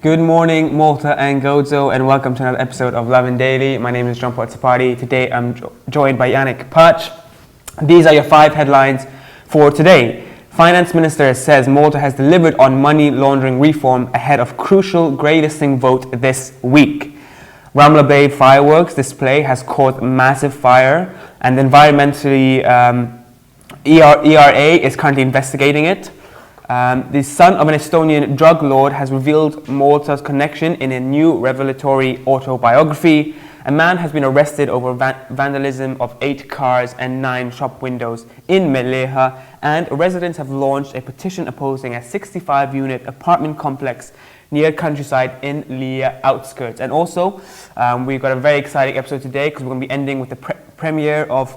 Good morning, Malta and Gozo, and welcome to another episode of Lovin Daily. My name is John Potsapati. Today I'm joined by Yannick Putch. These are your 5 headlines for today. Finance Minister says Malta has delivered on money laundering reform ahead of crucial greylisting vote this week. RAMLA Bay fireworks display has caused massive fire, and environmentally ERA is currently investigating it. The son of an Estonian drug lord has revealed Malta's connection in a new revelatory autobiography. A man has been arrested over vandalism of 8 cars and 9 shop windows in MELLIEHA, and residents have launched a petition opposing a 65-unit apartment complex near countryside in Leah outskirts. And also, we've got a very exciting episode today because we're going to be ending with the premiere of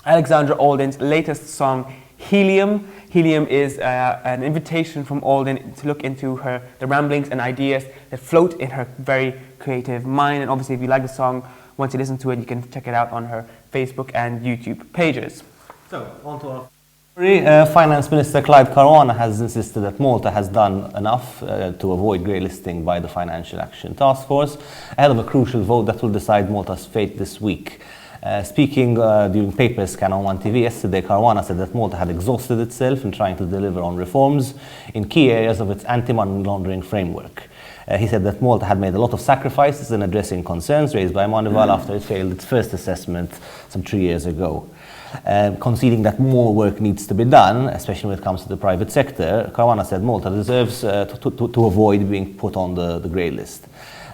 Alexandra Alden's latest song, Helium. Helium is an invitation from Alden to look into the ramblings and ideas that float in her very creative mind. And obviously, if you like the song, once you listen to it, you can check it out on her Facebook and YouTube pages. So, on to our story. Finance Minister Clyde Caruana has insisted that Malta has done enough to avoid greylisting by the Financial Action Task Force ahead of a crucial vote that will decide Malta's fate this week. Speaking during paper scan on 1TV yesterday, Caruana said that Malta had exhausted itself in trying to deliver on reforms in key areas of its anti-money laundering framework. He said that Malta had made a lot of sacrifices in addressing concerns raised by Moneyval after it failed its first assessment some 3 years ago. Conceding that more work needs to be done, especially when it comes to the private sector, Caruana said Malta deserves to avoid being put on the grey list.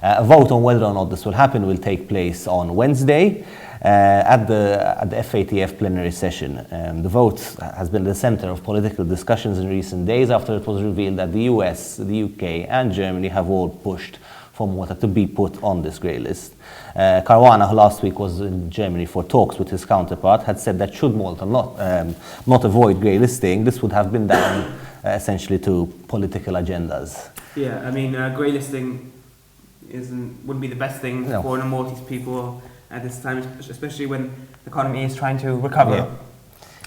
A vote on whether or not this will happen will take place on Wednesday at the FATF plenary session. The vote has been the center of political discussions in recent days after it was revealed that the US, the UK and Germany have all pushed for Malta to be put on this grey list. Caruana, who last week was in Germany for talks with his counterpart, had said that should Malta not avoid grey listing, this would have been down essentially to political agendas. Yeah, I mean, grey listing wouldn't be the best thing for the Maltese people at this time, especially when the economy is trying to recover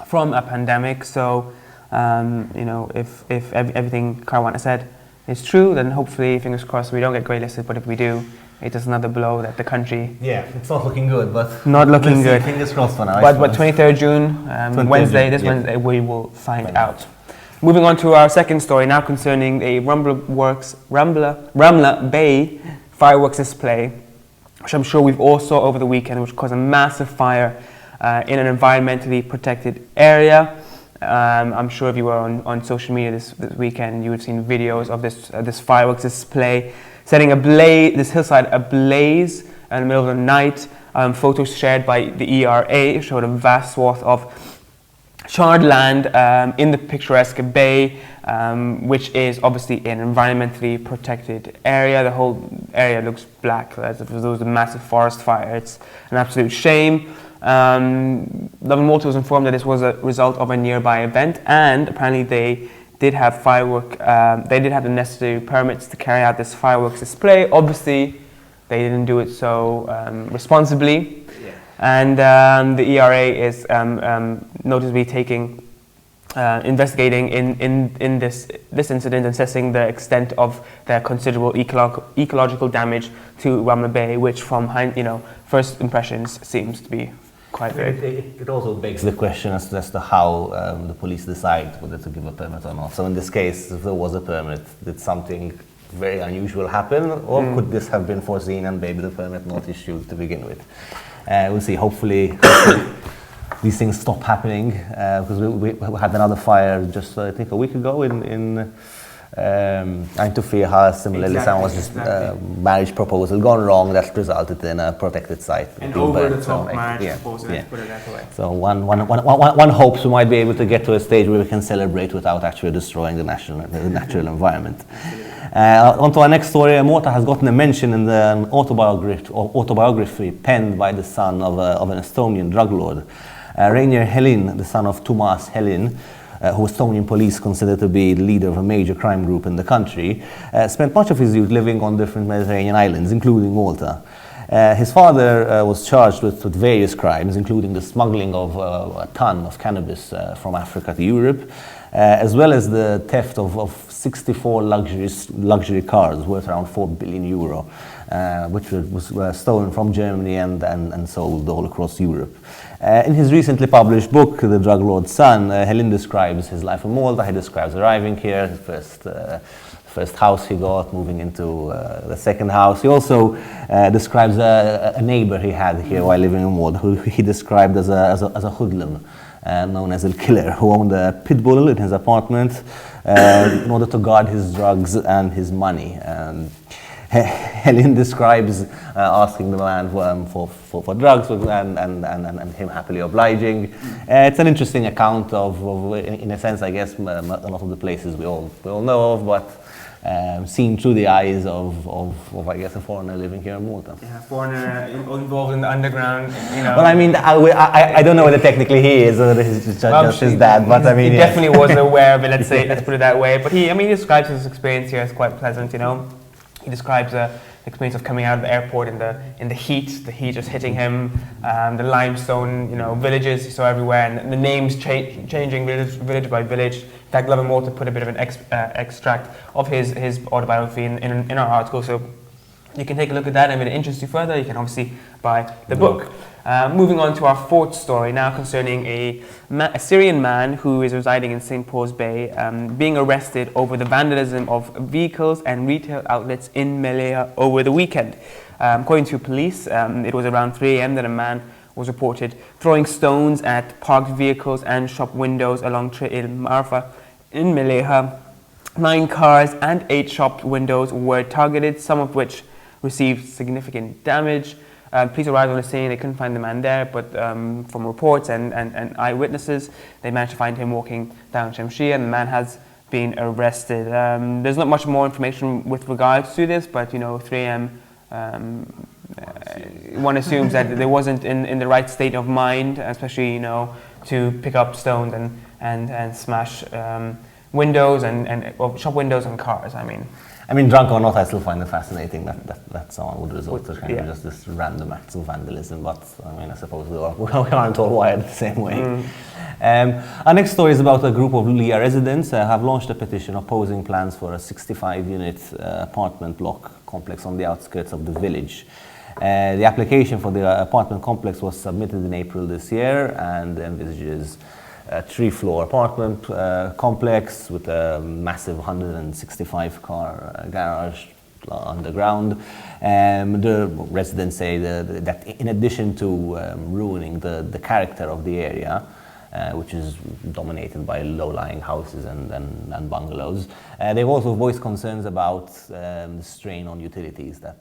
from a pandemic. So, if everything Caruana said is true, then hopefully, fingers crossed, we don't get grey-listed. But if we do, it is another blow that the country... Yeah, it's not looking good, but... Not looking good. Fingers crossed for now. But 23rd June, Wednesday, we will find out. Moving on to our second story, now concerning a RAMLA Bay fireworks display, which I'm sure we've all saw over the weekend, which caused a massive fire in an environmentally protected area. I'm sure if you were on social media this weekend, you would have seen videos of this fireworks display setting this hillside ablaze in the middle of the night. Photos shared by the ERA showed a vast swath of charred land in the picturesque bay, which is obviously an environmentally protected area. The whole area looks black as if there was a massive forest fire. It's an absolute shame. Lovin Malta was informed that this was a result of a nearby event, and apparently they did have the necessary permits to carry out this fireworks display. Obviously, they didn't do it so responsibly. And the ERA is noticeably investigating in this incident, assessing the extent of the considerable ecological damage to RAMLA Bay, which from first impressions seems to be quite big. It also begs the question as to how the police decide whether to give a permit or not. So in this case, if there was a permit, did something very unusual happen, or could this have been foreseen and maybe the permit not issued to begin with? We'll see. Hopefully these things stop happening, because we had another fire just I think a week ago in Antofia. Similarly, someone was just marriage proposal gone wrong that resulted in a protected site. An over-the-top marriage proposal. Let's put it that way. So one hopes we might be able to get to a stage where we can celebrate without actually destroying the natural environment. On to our next story. Malta has gotten a mention in the autobiography penned by the son of an Estonian drug lord. Rainier Helin, the son of Tumas Helin, who Estonian police consider to be the leader of a major crime group in the country, spent much of his youth living on different Mediterranean islands, including Malta. His father was charged with various crimes, including the smuggling of a ton of cannabis from Africa to Europe. as well as the theft of 64 luxury cars worth around 4 billion euro, which was stolen from Germany and sold all across Europe. In his recently published book, The Drug Lord's Son, Helin describes his life in Malta. He describes arriving here, his first house he got, moving into the second house. He also describes a neighbor he had here while living in Malta, who he described as a hoodlum, known as El Killer, who owned a pit bull in his apartment in order to guard his drugs and his money. Helin describes asking the man for drugs and him happily obliging. It's an interesting account of in a sense, I guess, a lot of the places we all know of, but seen through the eyes of I guess, a foreigner living here in Malta. Yeah, foreigner involved in the underground, you know. Well, I mean, I don't know whether technically he is, or this is just his dad, but I mean, he definitely was aware of it, let's put it that way. But he describes his experience here as quite pleasant, you know. He describes the experience of coming out of the airport in the heat just hitting him, the limestone, you know, villages he saw everywhere, and the names changing village by village. In fact, Lovin Malta put a bit of an extract of his autobiography in our article, so you can take a look at that, and if it interests you further, you can obviously buy the book. Moving on to our fourth story now, concerning a Syrian man who is residing in St. Paul's Bay, being arrested over the vandalism of vehicles and retail outlets in MELLIEHA over the weekend. According to police, it was around 3 a.m. that a man was reported throwing stones at parked vehicles and shop windows along Tre El Marfa in MELLIEHA. 9 cars and 8 shop windows were targeted, some of which received significant damage. Police arrived on the scene. They couldn't find the man there, but from reports and eyewitnesses, they managed to find him walking down Shamshir, and the man has been arrested. There's not much more information with regards to this, but you know, 3 a.m. One assumes that they wasn't in the right state of mind, especially, you know, to pick up stones and smash windows and shop windows and cars. I mean, drunk or not, I still find it fascinating that someone would resort to kind of just this random acts of vandalism. But I mean, I suppose we aren't all wired the same way. Our next story is about a group of LEA residents have launched a petition opposing plans for a 65-unit apartment block complex on the outskirts of the village. The application for the apartment complex was submitted in April this year and envisages a 3-floor apartment complex with a massive 165-car garage underground. The residents say that in addition to ruining the character of the area, which is dominated by low-lying houses and bungalows, they've also voiced concerns about the strain on utilities that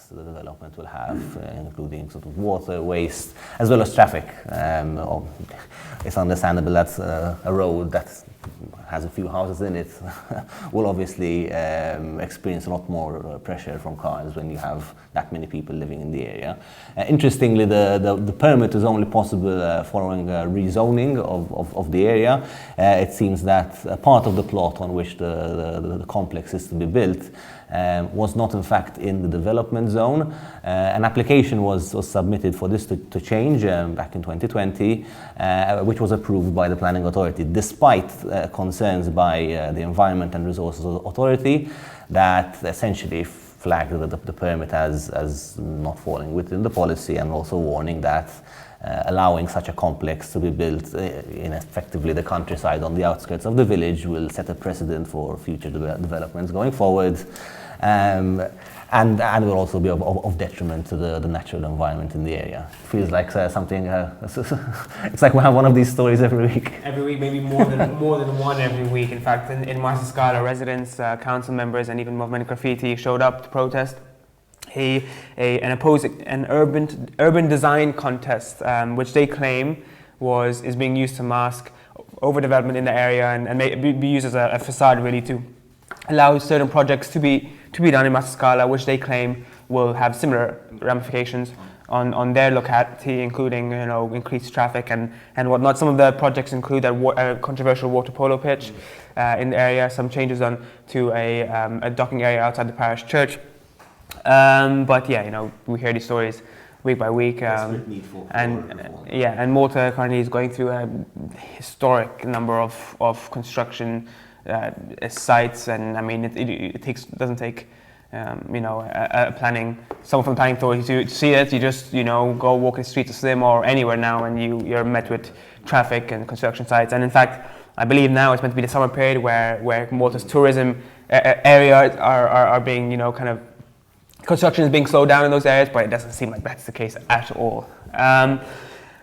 the development will have, including sort of water, waste, as well as traffic. It's understandable that a road that has a few houses in it will obviously experience a lot more pressure from cars when you have that many people living in the area. Interestingly, the permit is only possible following rezoning of the area. It seems that a part of the plot on which the complex is to be built was not in fact in the development zone. An application was submitted for this to change back in 2020, which was approved by the planning authority, despite concerns by the Environment and Resources Authority that essentially flagged the permit as not falling within the policy, and also warning that allowing such a complex to be built in effectively the countryside on the outskirts of the village will set a precedent for future developments going forward, and will also be of detriment to the natural environment in the area. Feels like something. It's like we have one of these stories every week. Every week, maybe more than one every week. In fact, in Marsa, residents, council members, and even Movement Graffiti showed up to protest an urban design contest, which they claim is being used to mask overdevelopment in the area and be used as a facade, really, to allow certain projects to be done in Marsa, which they claim will have similar ramifications on their locality, including, you know, increased traffic and whatnot. Some of the projects include a controversial water polo pitch in the area, some changes to a docking area outside the parish church. But yeah, you know, we hear these stories week by week. Desperate need for reform. And Malta currently is going through a historic number of construction sites, and I mean doesn't take someone from the planning authority to see it. You just go walk the streets of Slim or anywhere now, and you're met with traffic and construction sites. And in fact, I believe now it's meant to be the summer period where Malta's tourism areas are being construction is being slowed down in those areas, but it doesn't seem like that's the case at all.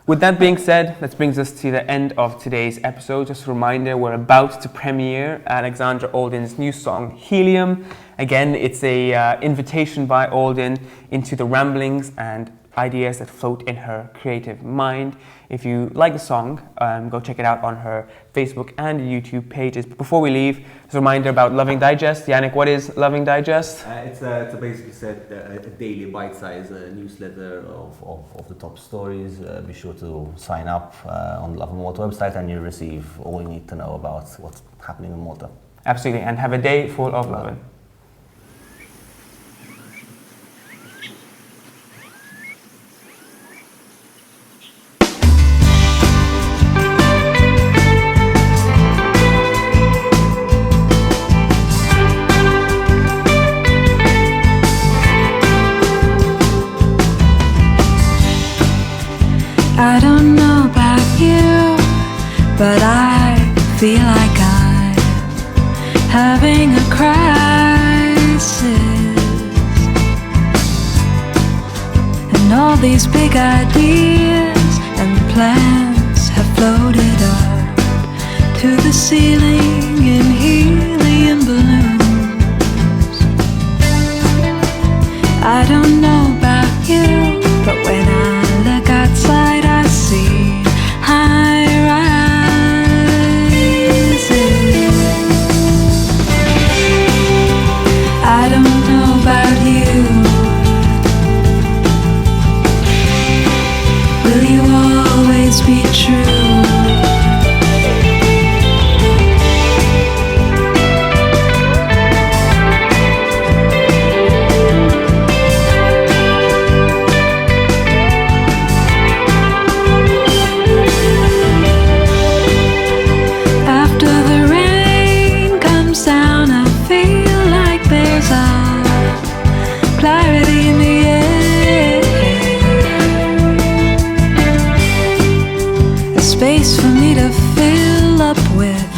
With that being said, that brings us to the end of today's episode. Just a reminder, we're about to premiere Alexandra Alden's new song, Helium. Again, it's a invitation by Alden into the ramblings and ideas that float in her creative mind. If you like the song, go check it out on her Facebook and YouTube pages. But before we leave, just a reminder about Lovin Digest. Yannick, what is Lovin Digest? It's basically a daily bite-sized newsletter of the top stories. Be sure to sign up on the Lovin Malta website, and you'll receive all you need to know about what's happening in Malta. Absolutely, and have a day full of Lovin. I don't know about you, but I feel like I'm having a crisis. And all these big ideas and plans have floated up to the ceiling in helium balloons. I don't know about you, but when I look outside, I see high rises. I don't know about you. Will you always be true? Clarity in the air, a space for me to fill up with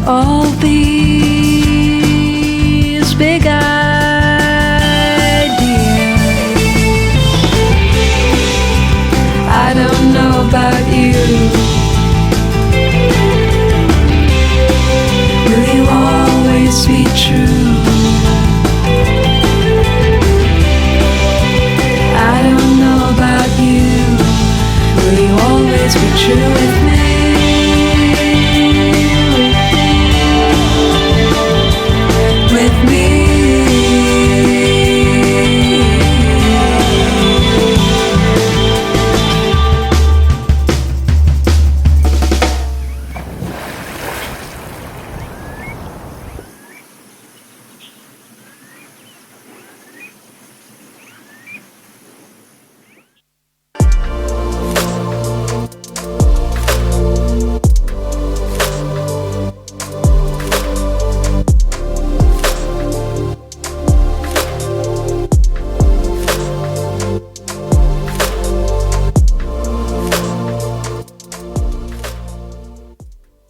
all these